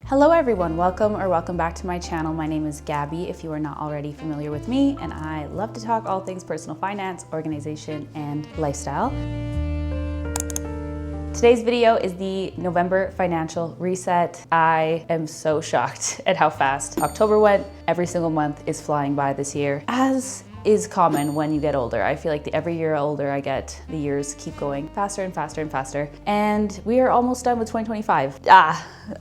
Hello everyone, welcome back to my channel. My name is Gabby, if you are not already familiar with me, and I love to talk all things personal finance, organization, and lifestyle. Today's video is the November financial reset. I am so shocked at how fast October went. Every single month is flying by this year, as is common when you get older. I feel like every year older I get, the years keep going faster and faster and faster. And we are almost done with 2025.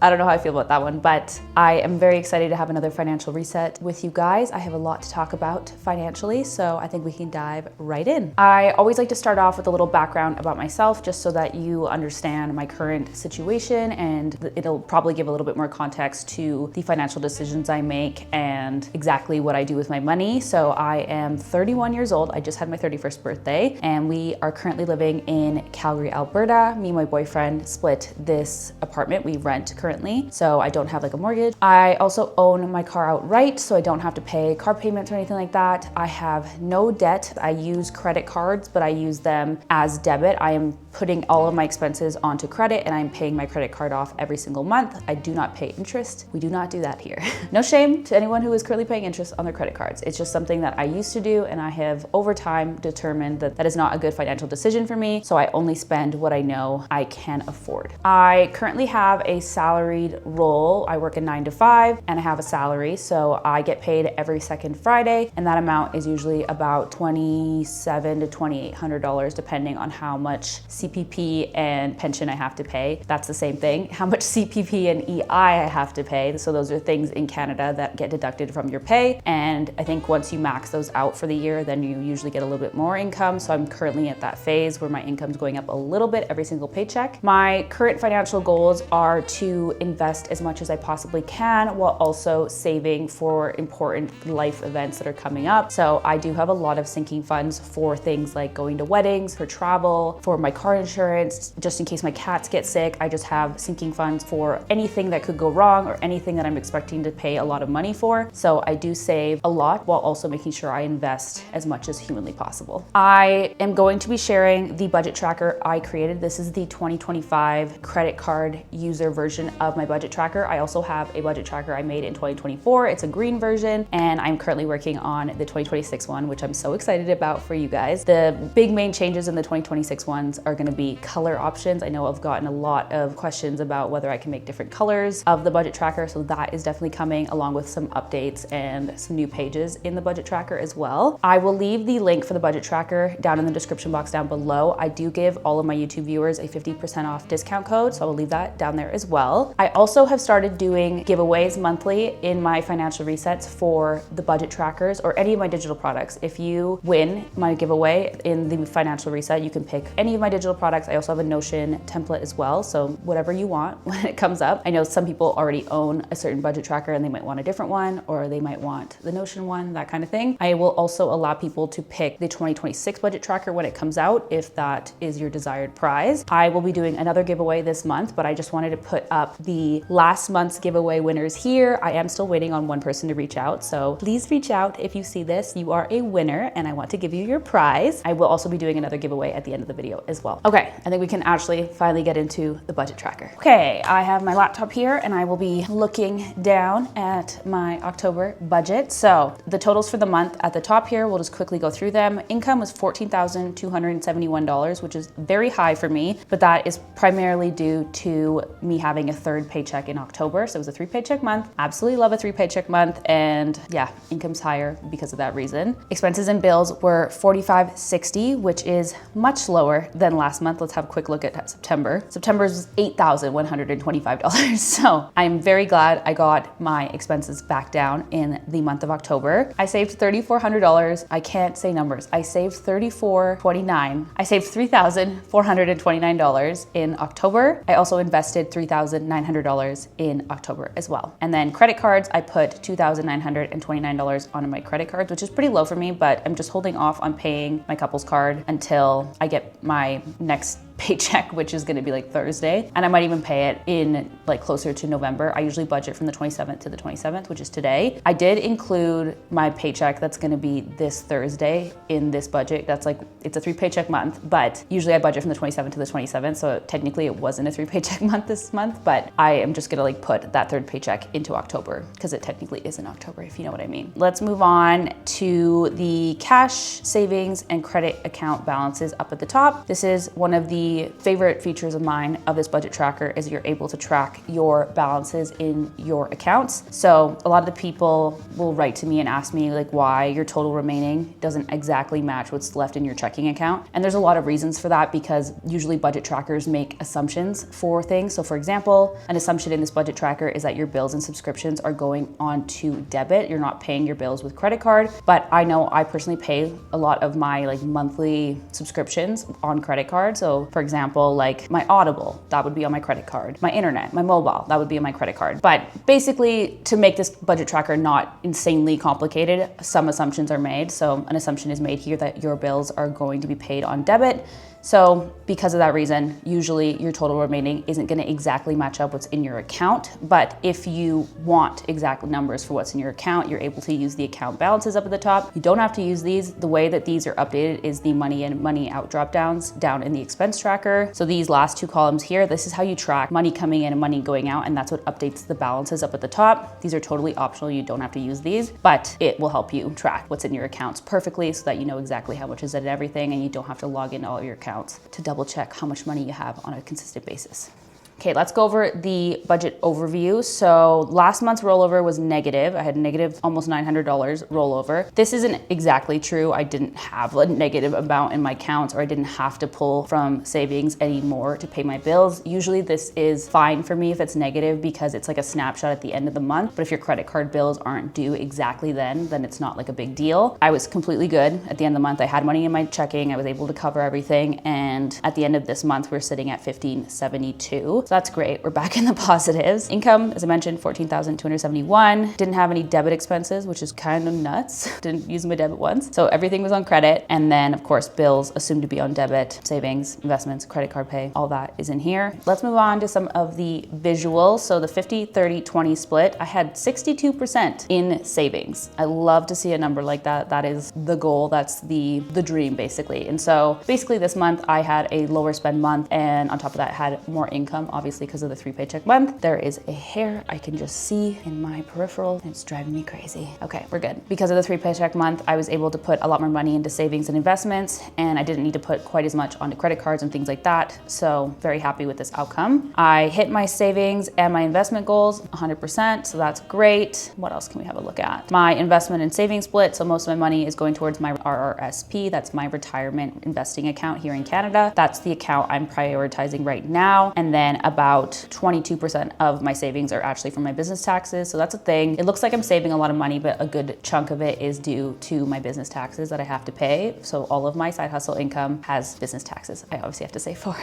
I don't know how I feel about that one, but I am very excited to have another financial reset with you guys. I have a lot to talk about financially, so I think we can dive right in. I always like to start off with a little background about myself, just so that you understand my current situation, and it'll probably give a little bit more context to the financial decisions I make and exactly what I do with my money. So I am 31 years old. I just had my 31st birthday, and we are currently living in Calgary, Alberta. Me and my boyfriend split this apartment. We rent currently, so I don't have like a mortgage. I also own my car outright, so I don't have to pay car payments or anything like that. I have no debt. I use credit cards, but I use them as debit. I am putting all of my expenses onto credit, and I'm paying my credit card off every single month. I do not pay interest. We do not do that here. No shame to anyone who is currently paying interest on their credit cards. It's just something that I used to do, and I have over time determined that that is not a good financial decision for me, so I only spend what I know I can afford. I currently have a salaried role. I work a 9 to 5 and I have a salary, so I get paid every second Friday, and that amount is usually about $2,700 to $2,800 depending on how much CPP and pension I have to pay. That's the same thing. How much CPP and EI I have to pay. So those are things in Canada that get deducted from your pay, and I think once you max those out for the year, then you usually get a little bit more income. So I'm currently at that phase where my income's going up a little bit every single paycheck. My current financial goals are to invest as much as I possibly can while also saving for important life events that are coming up. So I do have a lot of sinking funds for things like going to weddings, for travel, for my car insurance, just in case my cats get sick. I just have sinking funds for anything that could go wrong or anything that I'm expecting to pay a lot of money for. So I do save a lot while also making sure I invest as much as humanly possible. I am going to be sharing the budget tracker I created. This is the 2025 credit card user version of my budget tracker. I also have a budget tracker I made in 2024. It's a green version, and I'm currently working on the 2026 one, which I'm so excited about for you guys. The big main changes in the 2026 ones are going to be color options. I know I've gotten a lot of questions about whether I can make different colors of the budget tracker, so that is definitely coming, along with some updates and some new pages in the budget tracker as well. I will leave the link for the budget tracker down in the description box down below. I do give all of my YouTube viewers a 50% off discount code, so I will leave that down there as well. I also have started doing giveaways monthly in my financial resets for the budget trackers or any of my digital products. If you win my giveaway in the financial reset, you can pick any of my digital products. I also have a Notion template as well, so whatever you want when it comes up. I know some people already own a certain budget tracker and they might want a different one, or they might want the Notion one, that kind of thing. I will also allow people to pick the 2026 budget tracker when it comes out, if that is your desired prize. I will be doing another giveaway this month, but I just wanted to put up the last month's giveaway winners here. I am still waiting on one person to reach out, so please reach out if you see this. You are a winner and I want to give you your prize. I will also be doing another giveaway at the end of the video as well. Okay, I think we can actually finally get into the budget tracker. Okay, I have my laptop here and I will be looking down at my October budget. So the totals for the month at the top here, we'll just quickly go through them. Income was $14,271, which is very high for me, but that is primarily due to me having a third paycheck in October. So it was a 3 paycheck month. Absolutely love a 3 paycheck month, and yeah, income's higher because of that reason. Expenses and bills were $45.60, which is much lower than last month. Let's have a quick look at September. September's $8,125. So I'm very glad I got my expenses back down in the month of October. I saved $3,400. I can't say numbers. I saved $3,429. I saved $3,429 in October. I also invested $3,900 in October as well. And then credit cards, I put $2,929 on my credit cards, which is pretty low for me, but I'm just holding off on paying my couple's card until I get my next paycheck, which is gonna be like Thursday. And I might even pay it in like closer to November. I usually budget from the 27th to the 27th, which is today. I did include my paycheck that's gonna be this Thursday in this budget. That's like, it's a 3 paycheck month, but usually I budget from the 27th to the 27th. So technically it wasn't a 3 paycheck month this month, but I am just gonna like put that 3rd paycheck into October because it technically is in October, if you know what I mean. Let's move on to the cash, savings, and credit account balances up at the top. This is one of the favorite features of mine of this budget tracker is you're able to track your balances in your accounts. So a lot of the people will write to me and ask me like why your total remaining doesn't exactly match what's left in your checking account. And there's a lot of reasons for that because usually budget trackers make assumptions for things. So for example, an assumption in this budget tracker is that your bills and subscriptions are going onto debit. You're not paying your bills with credit card, but I know I personally pay a lot of my like monthly subscriptions on credit card. So for example, like my Audible, that would be on my credit card. My internet, my mobile, that would be on my credit card. But basically to make this budget tracker not insanely complicated, some assumptions are made. So an assumption is made here that your bills are going to be paid on debit. So because of that reason, usually your total remaining isn't gonna exactly match up what's in your account. But if you want exact numbers for what's in your account, you're able to use the account balances up at the top. You don't have to use these. The way that these are updated is the money in, money out drop downs down in the expense tracker. So these last 2 columns here, this is how you track money coming in and money going out, and that's what updates the balances up at the top. These are totally optional. You don't have to use these, but it will help you track what's in your accounts perfectly so that you know exactly how much is in everything and you don't have to log in all your accounts to double check how much money you have on a consistent basis. Okay, let's go over the budget overview. So last month's rollover was negative. I had negative almost $900 rollover. This isn't exactly true. I didn't have a negative amount in my accounts, or I didn't have to pull from savings anymore to pay my bills. Usually this is fine for me if it's negative because it's like a snapshot at the end of the month. But if your credit card bills aren't due exactly then it's not like a big deal. I was completely good. At the end of the month, I had money in my checking. I was able to cover everything. And at the end of this month, we're sitting at $1,572. So that's great. We're back in the positives. Income, as I mentioned, $14,271. Didn't have any debit expenses, which is kind of nuts. Didn't use my debit once. So everything was on credit. And then of course, bills assumed to be on debit, savings, investments, credit card pay, all that is in here. Let's move on to some of the visuals. So the 50-30-20 split, I had 62% in savings. I love to see a number like that. That is the goal. That's the dream basically. And so basically this month I had a lower spend month, and on top of that had more income, obviously because of the 3 paycheck month. There is a hair I can just see in my peripheral and it's driving me crazy. Okay, we're good. Because of the 3 paycheck month, I was able to put a lot more money into savings and investments, and I didn't need to put quite as much onto credit cards and things like that. So very happy with this outcome. I hit my savings and my investment goals 100%, so that's great. What else can we have a look at? My investment and savings split. So most of my money is going towards my RRSP. That's my retirement investing account here in Canada. That's the account I'm prioritizing right now. And then about 22% of my savings are actually from my business taxes. So that's a thing. It looks like I'm saving a lot of money, but a good chunk of it is due to my business taxes that I have to pay. So all of my side hustle income has business taxes I obviously have to save for.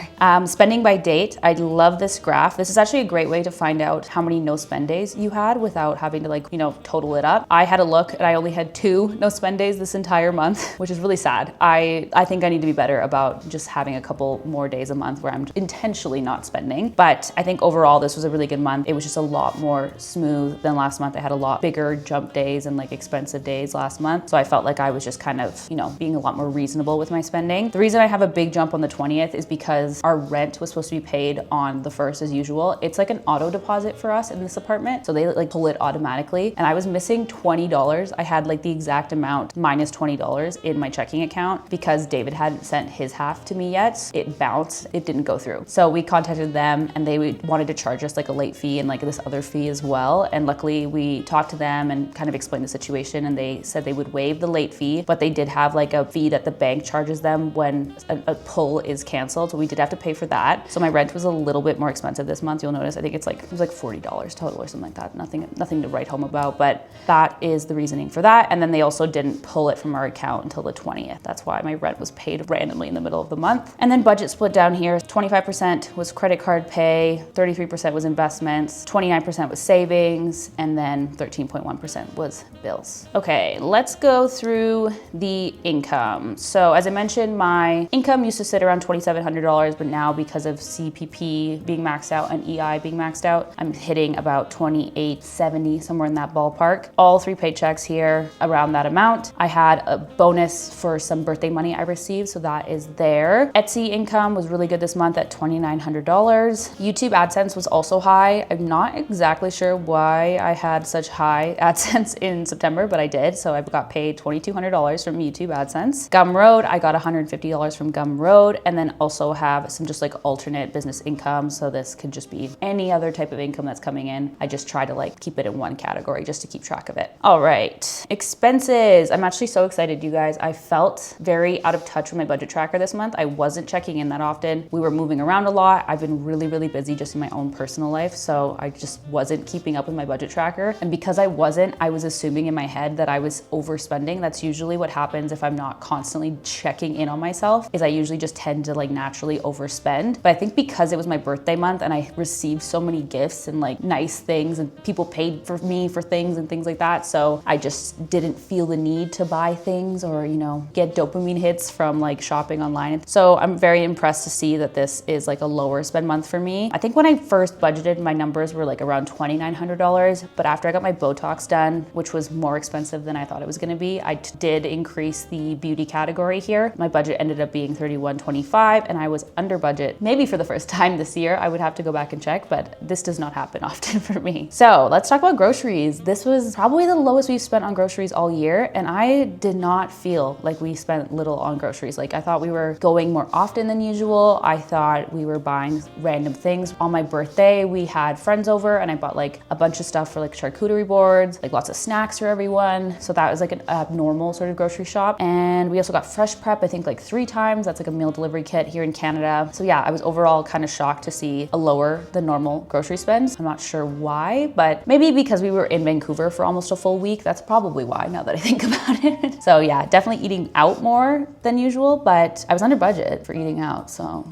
Spending by date. I love this graph. This is actually a great way to find out how many no spend days you had without having to total it up. I had a look and I only had 2 no spend days this entire month, which is really sad. I think I need to be better about just having a couple more days a month where I'm intentionally not spending. But I think overall this was a really good month. It was just a lot more smooth than last month. I had a lot bigger jump days and like expensive days last month. So I felt like I was just kind of, being a lot more reasonable with my spending. The reason I have a big jump on the 20th is because our rent was supposed to be paid on the 1st as usual. It's like an auto deposit for us in this apartment. So they like pull it automatically. And I was missing $20. I had like the exact amount minus $20 in my checking account because David hadn't sent his half to me yet. It bounced, it didn't go through. So we contacted them and they wanted to charge us like a late fee and like this other fee as well. And luckily we talked to them and kind of explained the situation, and they said they would waive the late fee, but they did have like a fee that the bank charges them when a pull is canceled. So we did have to pay for that. So my rent was a little bit more expensive this month. You'll notice, I think it was like $40 total or something like that. Nothing to write home about, but that is the reasoning for that. And then they also didn't pull it from our account until the 20th. That's why my rent was paid randomly in the middle of the month. And then budget split down here, 25% was credit card card pay, 33% was investments, 29% was savings, and then 13.1% was bills. Okay, let's go through the income. So as I mentioned, my income used to sit around $2,700, but now because of CPP being maxed out and EI being maxed out, I'm hitting about $2,870, somewhere in that ballpark. All 3 paychecks here around that amount. I had a bonus for some birthday money I received, so that is there. Etsy income was really good this month at $2,900. YouTube AdSense was also high. I'm not exactly sure why I had such high AdSense in September, but I did. So I got paid $2,200 from YouTube AdSense. Gumroad, I got $150 from Gumroad, and then also have some just like alternate business income. So this could just be any other type of income that's coming in. I just try to like keep it in one category just to keep track of it. All right, expenses. I'm actually so excited, you guys. I felt very out of touch with my budget tracker this month. I wasn't checking in that often. We were moving around a lot. I've been really, really busy just in my own personal life. So I just wasn't keeping up with my budget tracker. And because I wasn't, I was assuming in my head that I was overspending. That's usually what happens if I'm not constantly checking in on myself, is I usually just tend to like naturally overspend. But I think because it was my birthday month and I received so many gifts and like nice things and people paid for me for things and things like that. So I just didn't feel the need to buy things or, you know, get dopamine hits from like shopping online. So I'm very impressed to see that this is like a lower spend month for me. I think when I first budgeted, my numbers were like around $2,900, but after I got my Botox done, which was more expensive than I thought it was gonna be, I did increase the beauty category here. My budget ended up being $31.25 and I was under budget, maybe for the first time this year. I would have to go back and check, but this does not happen often for me. So let's talk about groceries. This was probably the lowest we've spent on groceries all year, and I did not feel like we spent little on groceries. Like I thought we were going more often than usual. I thought we were buying random things. On my birthday, we had friends over and I bought like a bunch of stuff for like charcuterie boards, like lots of snacks for everyone. So that was like an abnormal sort of grocery shop. And we also got Fresh Prep, I think like 3 times. That's like a meal delivery kit here in Canada. So yeah, I was overall kind of shocked to see a lower than normal grocery spend. I'm not sure why, but maybe because we were in Vancouver for almost a full week. That's probably why, now that I think about it. So yeah, definitely eating out more than usual, but I was under budget for eating out. So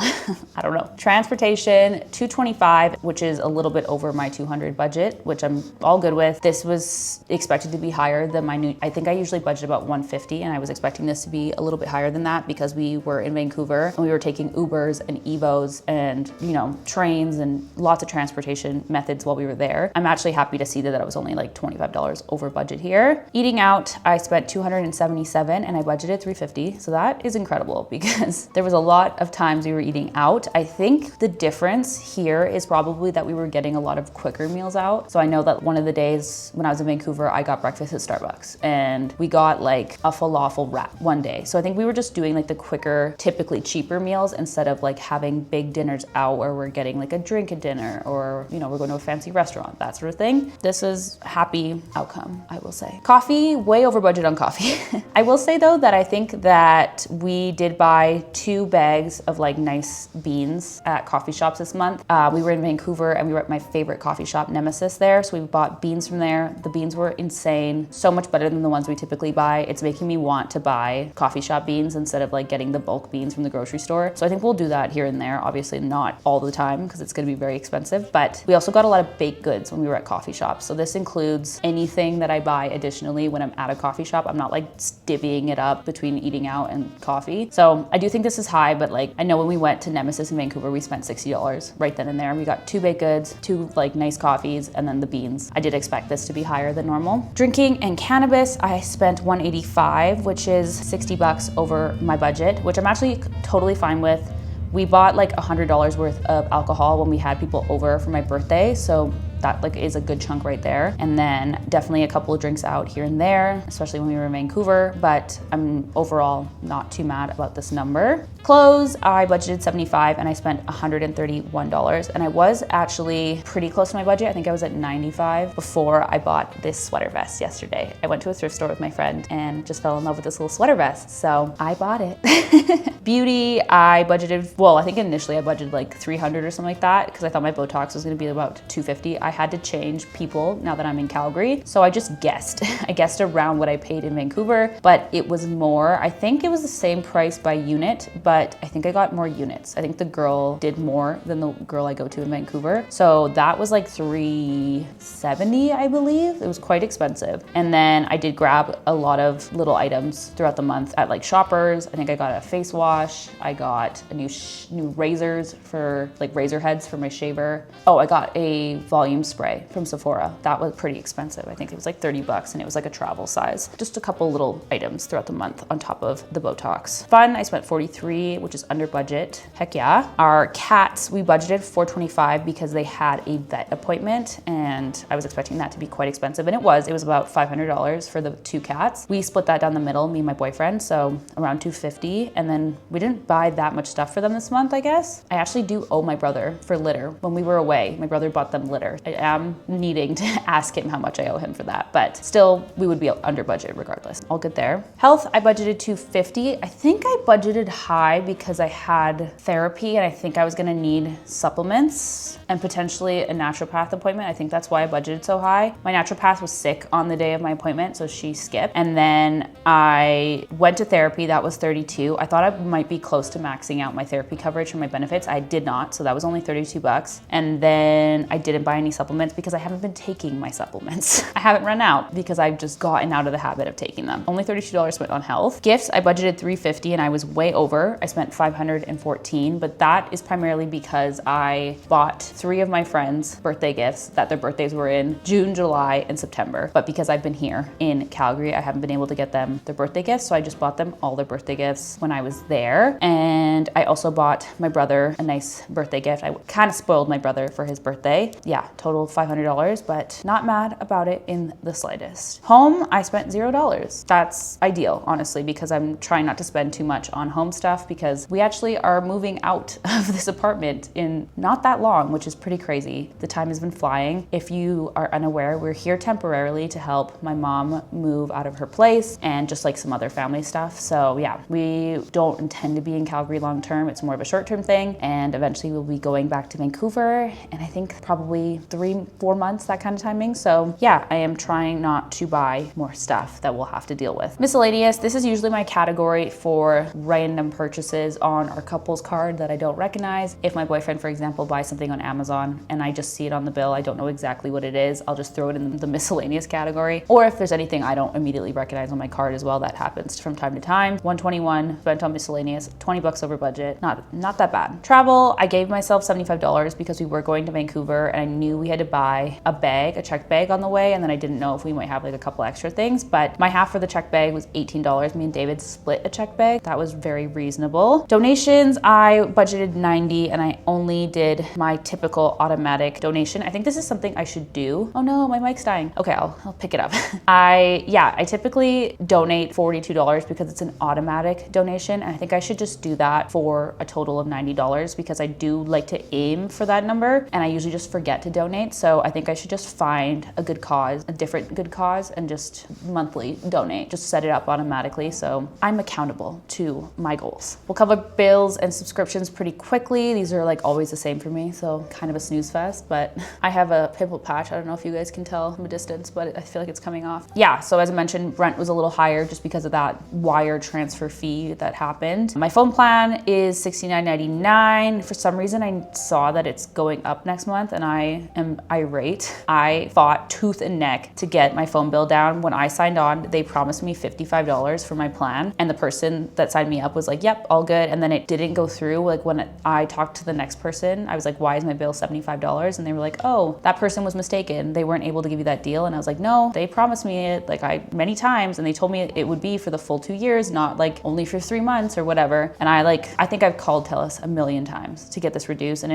I don't know. Transportation, $225, which is a little bit over my $200 budget, which I'm all good with. This was expected to be higher than my new, I think I usually budget about $150, and I was expecting this to be a little bit higher than that because we were in Vancouver and we were taking Ubers and Evos and, you know, trains and lots of transportation methods while we were there. I'm actually happy to see that I was only like $25 over budget here. Eating out, I spent $277 and I budgeted $350. So that is incredible because there was a lot of times we were eating out. I think the difference here is probably that we were getting a lot of quicker meals out. So I know that one of the days when I was in Vancouver, I got breakfast at Starbucks and we got like a falafel wrap one day. So I think we were just doing like the quicker, typically cheaper meals instead of like having big dinners out where we're getting like a drink at dinner or, you know, we're going to a fancy restaurant, that sort of thing. This is happy outcome, I will say. Coffee, way over budget on coffee. I will say though that I think that we did buy 2 bags of like nice beans at coffee shops this month. We were in Vancouver and we were at my favorite coffee shop, Nemesis there. So we bought beans from there. The beans were insane. So much better than the ones we typically buy. It's making me want to buy coffee shop beans instead of like getting the bulk beans from the grocery store. So I think we'll do that here and there. Obviously not all the time because it's going to be very expensive, but we also got a lot of baked goods when we were at coffee shops. So this includes anything that I buy additionally when I'm at a coffee shop. I'm not like divvying it up between eating out and coffee. So I do think this is high, but like I know when we went to Nemesis in Vancouver, we spent $60 right then and there. We got 2 baked goods, 2 like nice coffees, and then the beans. I did expect this to be higher than normal. Drinking and cannabis, I spent $185, which is $60 over my budget, which I'm actually totally fine with. We bought like $100 worth of alcohol when we had people over for my birthday. So that like is a good chunk right there. And then definitely a couple of drinks out here and there, especially when we were in Vancouver, but I'm overall not too mad about this number. Clothes, I budgeted $75 and I spent $131. And I was actually pretty close to my budget. I think I was at $95 before I bought this sweater vest yesterday. I went to a thrift store with my friend and just fell in love with this little sweater vest. So I bought it. Beauty, I budgeted, well, I think initially I budgeted like 300 or something like that because I thought my Botox was gonna be about 250. I had to change people now that I'm in Calgary. So I just guessed. I guessed around what I paid in Vancouver, but it was more. I think it was the same price by unit, but I think I got more units. I think the girl did more than the girl I go to in Vancouver. So that was like $370, I believe. It was quite expensive. And then I did grab a lot of little items throughout the month at like Shoppers. I think I got a face wash. I got a new razors for like razor heads for my shaver. Oh, I got a volume spray from Sephora. That was pretty expensive. I think it was like 30 bucks and it was like a travel size. Just a couple little items throughout the month on top of the Botox. Fun, I spent 43, which is under budget. Heck yeah. Our cats, we budgeted 425 because they had a vet appointment and I was expecting that to be quite expensive, and it was about $500 for the 2 cats. We split that down the middle, me and my boyfriend, so around 250, and then we didn't buy that much stuff for them this month, I guess. I actually do owe my brother for litter. When we were away, my brother bought them litter. I am needing to ask him how much I owe him for that, but still we would be under budget regardless. All good there. Health, I budgeted 250. I think I budgeted high because I had therapy and I think I was gonna need supplements and potentially a naturopath appointment. I think that's why I budgeted so high. My naturopath was sick on the day of my appointment, so she skipped. And then I went to therapy, that was 32. I thought I might be close to maxing out my therapy coverage for my benefits. I did not, so that was only 32 bucks. And then I didn't buy any supplements because I haven't been taking my supplements. I haven't run out because I've just gotten out of the habit of taking them. Only $32 spent on health. Gifts, I budgeted 350 and I was way over. I spent 514, but that is primarily because I bought 3 of my friends' birthday gifts that their birthdays were in June, July, and September. But because I've been here in Calgary, I haven't been able to get them their birthday gifts, so I just bought them all their birthday gifts when I was there. And I also bought my brother a nice birthday gift. I kind of spoiled my brother for his birthday. Yeah, total $500, but not mad about it in the slightest. Home, I spent $0. That's ideal, honestly, because I'm trying not to spend too much on home stuff because we actually are moving out of this apartment in not that long, which is pretty crazy. The time has been flying. If you are unaware, we're here temporarily to help my mom move out of her place and just like some other family stuff. So yeah, we don't intend to be in Calgary long term. It's more of a short-term thing, and eventually we'll be going back to Vancouver, and I think probably 3-4 months, that kind of timing. So yeah, I am trying not to buy more stuff that we'll have to deal with. Miscellaneous, this is usually my category for random purchases on our couples card that I don't recognize. If my boyfriend, for example, buys something on Amazon and I just see it on the bill, I don't know exactly what it is, I'll just throw it in the miscellaneous category. Or if there's anything I don't immediately recognize on my card as well, that happens from time to time. 121 spent on miscellaneous, 20 bucks over budget, not that bad. Travel, I gave myself $75 because we were going to Vancouver and I knew we had to buy a check bag on the way, and then I didn't know if we might have like a couple extra things, but my half for the check bag was $18. Me and David split a check bag. That was very reasonable. Donations, I budgeted 90 and I only did my typical automatic donation. I think this is something I should do. Oh no, my mic's dying. Okay, I'll pick it up. I typically donate $42 because it's an automatic donation, and I think I should just do that for a total of $90 because I do like to aim for that number and I usually just forget to donate. So I think I should just find a good cause, a different good cause, and just monthly donate, just set it up automatically so I'm accountable to my goals. We'll cover bills and subscriptions pretty quickly. These are like always the same for me, so kind of a snooze fest, but I have a pimple patch. I don't know if you guys can tell from a distance, but I feel like it's coming off. Yeah, so as I mentioned, rent was a little higher just because of that wire transfer fee that happened. My phone plan is $69.99. For some reason, I saw that it's going up next month and I am irate. I fought tooth and neck to get my phone bill down. When I signed on, they promised me $55 for my plan, and the person that signed me up was like, yep, all good. And then it didn't go through. Like when I talked to the next person, I was like, why is my bill $75? And they were like, oh, that person was mistaken. They weren't able to give you that deal. And I was like, no, they promised me it many times, and they told me it would be for the full 2 years, not like only for 3 months or whatever. And I think I've called TELUS a million times to get this reduced, and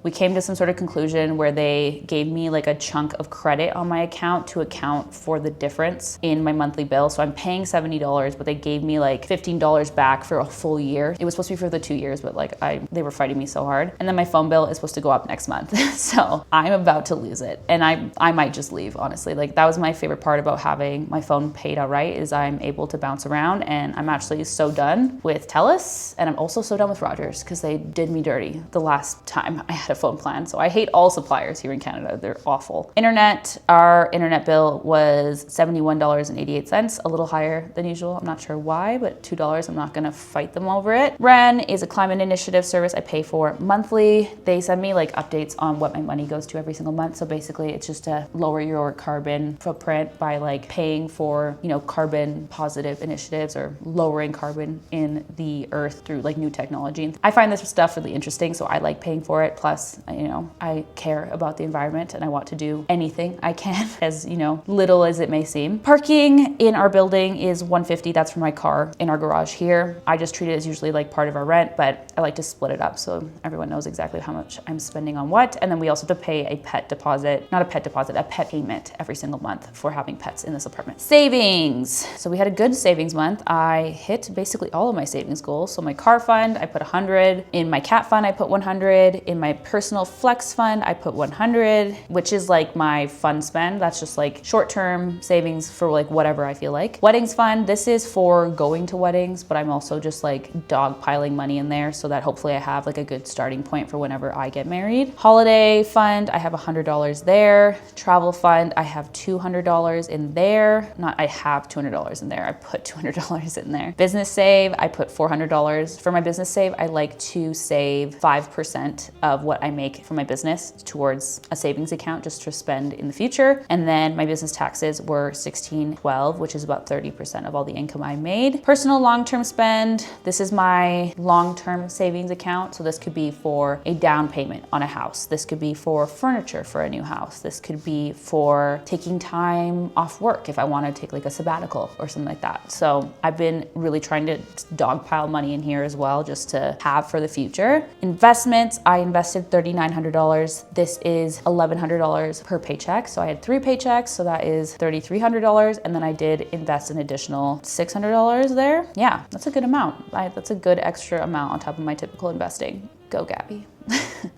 we came to some sort of conclusion where they gave me like a chunk of credit on my account to account for the difference in my monthly bill. So I'm paying $70, but they gave me like $15 back for a full year. It was supposed to be for the 2 years, but they were fighting me so hard. And then my phone bill is supposed to go up next month. So I'm about to lose it. And I might just leave, honestly. Like that was my favorite part about having my phone paid outright, is I'm able to bounce around, and I'm actually so done with TELUS, and I'm also so done with Rogers because they did me dirty the last time I had a phone plan. So I hate all suppliers here in Canada. They're awful. Internet, our internet bill was $71.88, a little higher than usual. I'm not sure why, but $2, I'm not gonna fight them over it. REN is a climate initiative service I pay for monthly. They send me like updates on what my money goes to every single month. So basically it's just to lower your carbon footprint by like paying for, you know, carbon positive initiatives or lowering carbon in the earth through like new technology. I find this stuff really interesting, so I like paying for it. Plus, you know, I care about the environment and I want to do anything I can, as, you know, little as it may seem. Parking in our building is $150. That's for my car in our garage here. I just treat it as usually like part of our rent, but I like to split it up so everyone knows exactly how much I'm spending on what. And then we also have to pay a pet deposit, not a pet deposit, a pet payment every single month for having pets in this apartment. Savings. So we had a good savings month. I hit basically all of my savings goals. So my car fund, I put 100. In my cat fund, I put 100. In my personal flex fund, I put 100, which is like my fun spend. That's just like short-term savings for like whatever I feel like. Weddings fund, this is for going to weddings, but I'm also just like dogpiling money in there so that hopefully I have like a good starting point for whenever I get married. Holiday fund, I have $100 there. Travel fund, I have $200 in there. Not I have $200 in there, I put $200 in there. Business save, I put $400. For my business save, I like to save 5% of what I make from my business towards a savings account just to spend in the future. And then my business taxes were $16.12, which is about 30% of all the income I made. Personal long-term spend, this is my long-term savings account. So this could be for a down payment on a house. This could be for furniture for a new house. This could be for taking time off work if I want to take like a sabbatical or something like that. So I've been really trying to dogpile money in here as well, just to have for the future. Investments, I invested $3,900. This is $1,100 per paycheck. So I had 3 paychecks, so that is $3,300. And then I did invest an additional $600 there. Yeah, that's a good amount. That's a good extra amount on top of my typical investing. Go Gabby.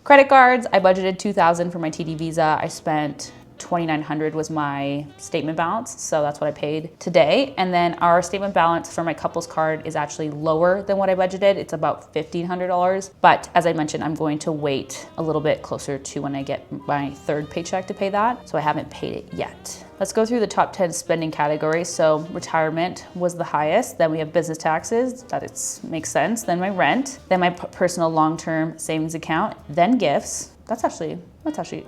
Credit cards, I budgeted $2,000 for my TD Visa. I spent $2,900 was my statement balance, so that's what I paid today. And then our statement balance for my couples card is actually lower than what I budgeted. It's about $1,500, but as I mentioned, I'm going to wait a little bit closer to when I get my 3rd paycheck to pay that, so I haven't paid it yet. Let's go through the top 10 spending categories. So retirement was the highest. Then we have business taxes, makes sense. Then my rent, then my personal long-term savings account, then gifts. That's actually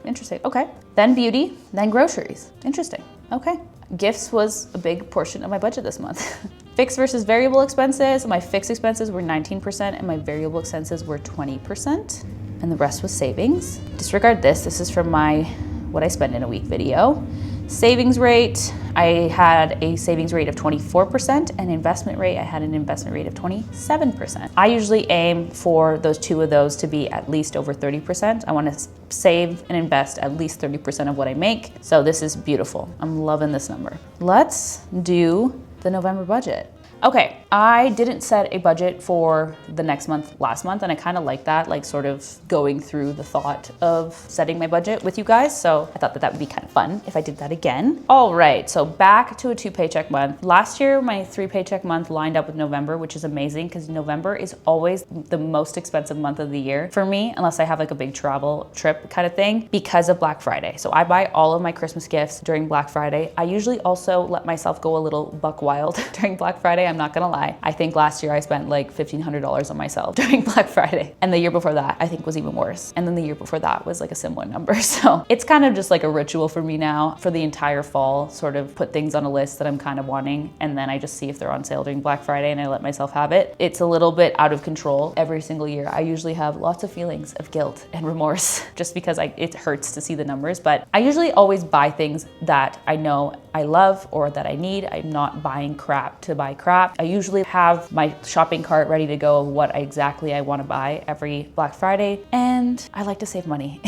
interesting. Okay. Then beauty, then groceries. Interesting. Okay. Gifts was a big portion of my budget this month. Fixed versus variable expenses. My fixed expenses were 19% and my variable expenses were 20%. And the rest was savings. Disregard this. This is from my what I spend in a week video. Savings rate, I had a savings rate of 24%, and investment rate, I had an investment rate of 27%. I usually aim for those two of those to be at least over 30%. I want to save and invest at least 30% of what I make. So this is beautiful. I'm loving this number. Let's do the November budget. Okay, I didn't set a budget for the next month last month, and I kind of like that, like sort of going through the thought of setting my budget with you guys. So I thought that would be kind of fun if I did that again. All right, so back to a 2 paycheck month. Last year, my 3 paycheck month lined up with November, which is amazing because November is always the most expensive month of the year for me, unless I have like a big travel trip kind of thing, because of Black Friday. So I buy all of my Christmas gifts during Black Friday. I usually also let myself go a little buck wild during Black Friday. I'm not gonna lie. I think last year I spent like $1,500 on myself during Black Friday. And the year before that, I think was even worse. And then the year before that was like a similar number. So it's kind of just like a ritual for me now for the entire fall, sort of put things on a list that I'm kind of wanting. And then I just see if they're on sale during Black Friday and I let myself have it. It's a little bit out of control every single year. I usually have lots of feelings of guilt and remorse just because it hurts to see the numbers. But I usually always buy things that I know I love or that I need. I'm not buying crap to buy crap. I usually have my shopping cart ready to go of what exactly I want to buy every Black Friday, and I like to save money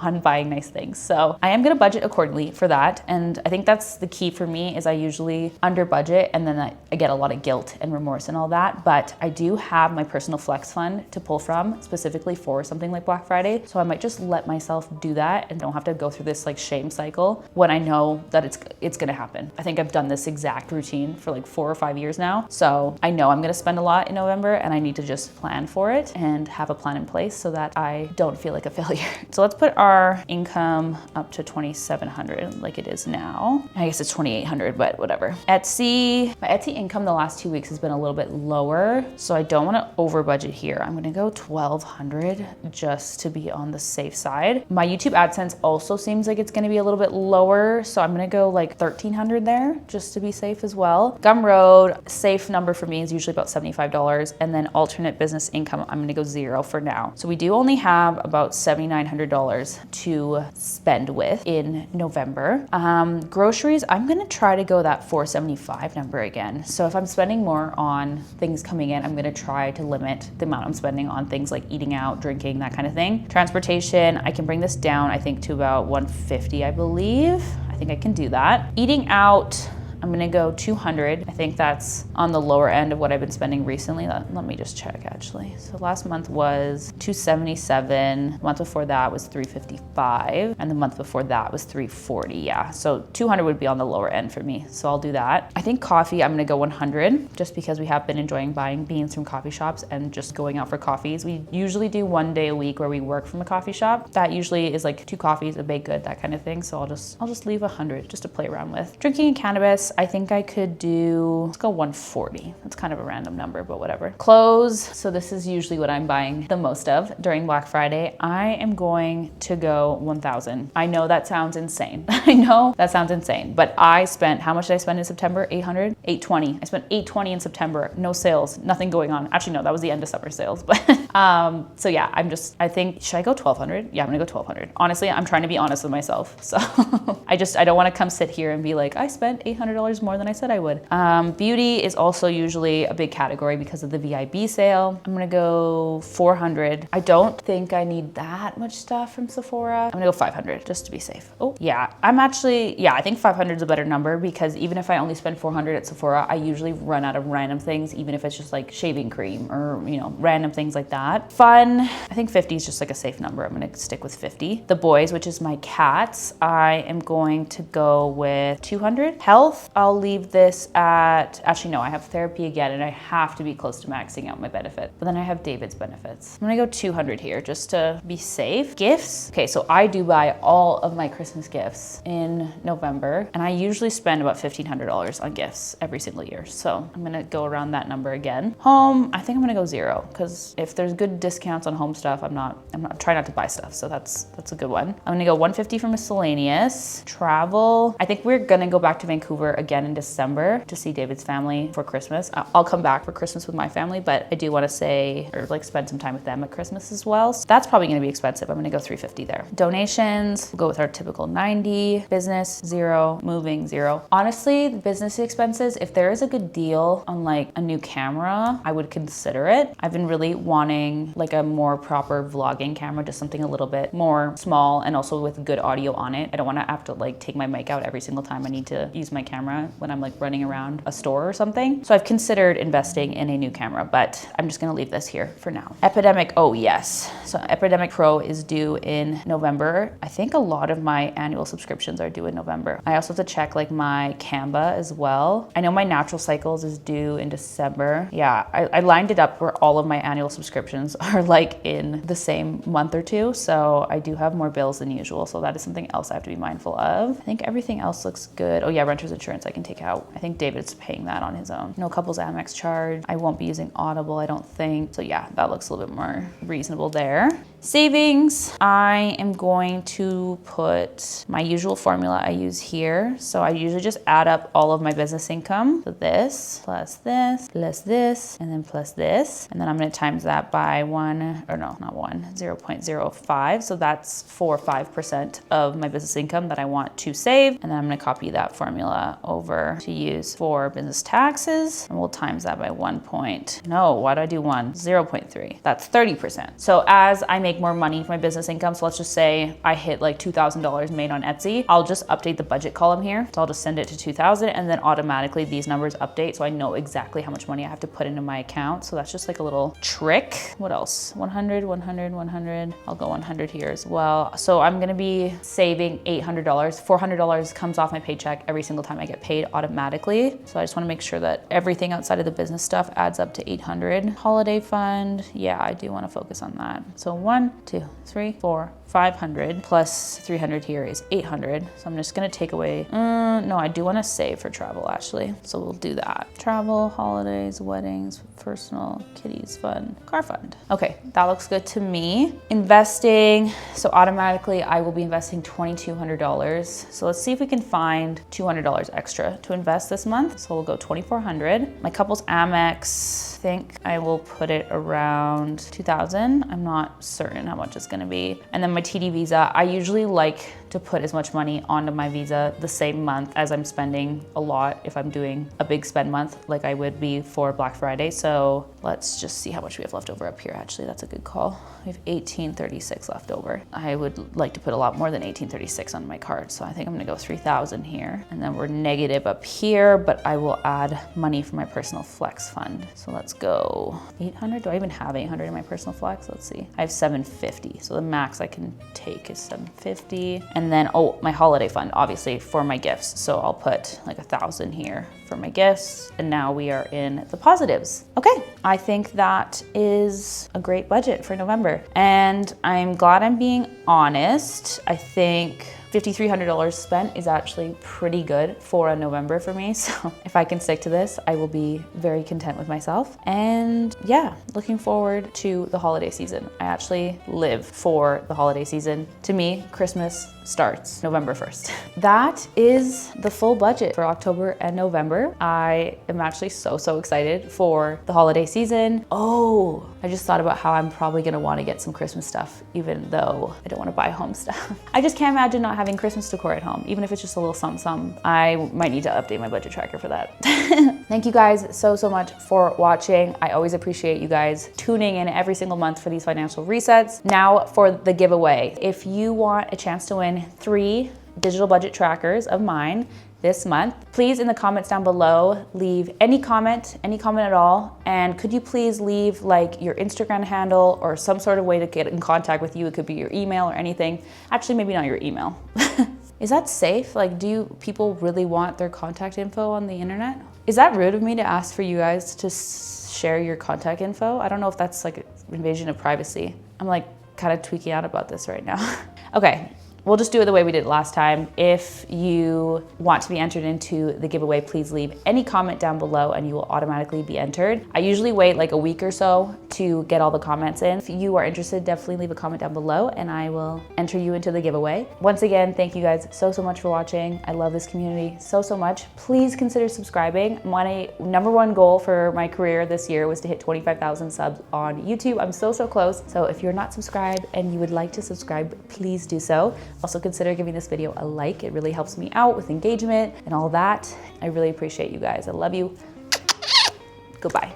on buying nice things. So I am gonna budget accordingly for that. And I think that's the key for me is I usually under budget and then I get a lot of guilt and remorse and all that. But I do have my personal flex fund to pull from specifically for something like Black Friday. So I might just let myself do that and don't have to go through this like shame cycle when I know that it's gonna happen. I think I've done this exact routine for like 4 or 5 years now. So I know I'm gonna spend a lot in November and I need to just plan for it and have a plan in place so that I don't feel like a failure. So let's put our income up to 2,700 like it is now. I guess it's 2,800, but whatever. Etsy, my Etsy income the last 2 weeks has been a little bit lower. So I don't wanna over budget here. I'm gonna go 1,200 just to be on the safe side. My YouTube AdSense also seems like it's gonna be a little bit lower. So I'm gonna go like 1,300 there just to be safe as well. Gumroad, safe number for me is usually about $75. And then alternate business income, I'm gonna go 0 for now. So we do only have about $7,900 to spend with in November. Groceries, I'm gonna try to go that 475 number again. So if I'm spending more on things coming in, I'm gonna try to limit the amount I'm spending on things like eating out, drinking, that kind of thing. Transportation, I can bring this down, I think, to about 150, I believe. I think I can do that. Eating out, I'm gonna go 200. I think that's on the lower end of what I've been spending recently. Let me just check actually. So last month was 277. The month before that was 355. And the month before that was 340, yeah. So 200 would be on the lower end for me. So I'll do that. I think coffee, I'm gonna go 100 just because we have been enjoying buying beans from coffee shops and just going out for coffees. We usually do 1 day a week where we work from a coffee shop. That usually is like 2 coffees, a baked good, that kind of thing. So I'll just leave 100 just to play around with. Drinking and cannabis, I think I could do, let's go 140. That's kind of a random number, but whatever. Clothes, so this is usually what I'm buying the most of during Black Friday. I am going to go 1,000. I know that sounds insane. I know that sounds insane, but I spent, how much did I spend in September? 800? 820. I spent 820 in September. No sales, nothing going on. Actually, no, that was the end of summer sales, but so yeah, I think, should I go 1,200? Yeah, I'm gonna go 1,200. Honestly, I'm trying to be honest with myself. So I don't wanna come sit here and be like, I spent $800 more than I said I would. Beauty is also usually a big category because of the VIB sale. I'm gonna go 400. I don't think I need that much stuff from Sephora. I'm gonna go 500 just to be safe. Oh yeah, I think 500 is a better number because even if I only spend 400 at Sephora, I usually run out of random things, even if it's just like shaving cream or, you know, random things like that. Fun, I think 50 is just like a safe number. I'm gonna stick with 50. The boys, which is my cats, I am going to go with 200. Health, I'll leave this at, actually no, I have therapy again and I have to be close to maxing out my benefit. But then I have David's benefits. I'm gonna go 200 here just to be safe. Gifts, okay, so I do buy all of my Christmas gifts in November and I usually spend about $1,500 on gifts every single year. So I'm gonna go around that number again. Home, I think I'm gonna go 0 because if there's good discounts on home stuff, I'm trying not to buy stuff. So that's a good one. I'm gonna go 150 for miscellaneous. Travel, I think we're gonna go back to Vancouver again in December to see David's family for Christmas. I'll come back for Christmas with my family, but I do want to spend some time with them at Christmas as well. So that's probably going to be expensive. I'm going to go 350 there. Donations, we'll go with our typical 90. Business, 0. Moving, 0. Honestly, the business expenses, if there is a good deal on like a new camera, I would consider it. I've been really wanting like a more proper vlogging camera, just something a little bit more small and also with good audio on it. I don't want to have to like take my mic out every single time I need to use my camera when I'm like running around a store or something. So I've considered investing in a new camera, but I'm just gonna leave this here for now. Epidemic, oh yes. So Epidemic Pro is due in November. I think a lot of my annual subscriptions are due in November. I also have to check like my Canva as well. I know my Natural Cycles is due in December. Yeah, I lined it up where all of my annual subscriptions are like in the same month or two. So I do have more bills than usual. So that is something else I have to be mindful of. I think everything else looks good. Oh yeah, renter's insurance I can take out. I think David's paying that on his own. No couples Amex charge. I won't be using Audible, I don't think. So yeah, that looks a little bit more reasonable there. Savings, I am going to put my usual formula I use here. So I usually just add up all of my business income. So this, plus this, and then plus this. And then I'm gonna times that by 0.05. So that's 4 or 5% of my business income that I want to save. And then I'm gonna copy that formula over to use for business taxes. And we'll times that by 0.3. That's 30%. So as I make make more money from my business income, so let's just say I hit like $2,000 made on Etsy, I'll just update the budget column here. So I'll just send it to 2,000 and then automatically these numbers update so I know exactly how much money I have to put into my account. So that's just like a little trick. What else? 100, 100, 100. I'll go 100 here as well. So I'm gonna be saving $800. $400 comes off my paycheck every single time I get paid automatically. So I just wanna make sure that everything outside of the business stuff adds up to 800. Holiday fund, yeah, I do wanna focus on that. So 1, 2, 3, 4, 500 plus 300 here is 800. So I'm just gonna take away, no, I do wanna save for travel actually. So we'll do that. Travel, holidays, weddings, personal, kiddies fund, car fund. Okay, that looks good to me. Investing, so automatically I will be investing $2,200. So let's see if we can find $200 extra to invest this month. So we'll go $2,400. My couple's Amex, I think I will put it around 2,000. I'm not certain how much it's gonna be. And then my TD Visa, I usually like to put as much money onto my Visa the same month as I'm spending a lot if I'm doing a big spend month like I would be for Black Friday. So let's just see how much we have left over up here. Actually, that's a good call. We have 1836 left over. I would like to put a lot more than 1836 on my card. So I think I'm gonna go 3,000 here. And then we're negative up here, but I will add money for my personal flex fund. So let's go 800. Do I even have 800 in my personal flex? Let's see. I have 750. So the max I can take is 750. And then, oh, my holiday fund, obviously for my gifts. So I'll put like 1,000 here for my gifts. And now we are in the positives. Okay, I think that is a great budget for November. And I'm glad I'm being honest. I think $5,300 spent is actually pretty good for a November for me. So if I can stick to this, I will be very content with myself. And yeah, looking forward to the holiday season. I actually live for the holiday season. To me, Christmas starts November 1st. That is the full budget for October and November. I am actually so excited for the holiday season. Oh, I just thought about how I'm probably gonna wanna get some Christmas stuff, even though I don't wanna buy home stuff. I just can't imagine not having Christmas decor at home, even if it's just a little something. I might need to update my budget tracker for that. Thank you guys so much for watching. I always appreciate you guys tuning in every single month for these financial resets. Now for the giveaway. If you want a chance to win 3 digital budget trackers of mine this month, please in the comments down below, leave any comment at all. And could you please leave like your Instagram handle or some sort of way to get in contact with you? It could be your email or anything. Actually, maybe not your email. Is that safe? Like, do people really want their contact info on the internet? Is that rude of me to ask for you guys to share your contact info? I don't know if that's like an invasion of privacy. I'm like kind of tweaking out about this right now. Okay. We'll just do it the way we did last time. If you want to be entered into the giveaway, please leave any comment down below and you will automatically be entered. I usually wait like a week or so to get all the comments in. If you are interested, definitely leave a comment down below and I will enter you into the giveaway. Once again, thank you guys so much for watching. I love this community so much. Please consider subscribing. My number one goal for my career this year was to hit 25,000 subs on YouTube. I'm so close. So if you're not subscribed and you would like to subscribe, please do so. Also consider giving this video a like. It really helps me out with engagement and all that. I really appreciate you guys. I love you. Goodbye.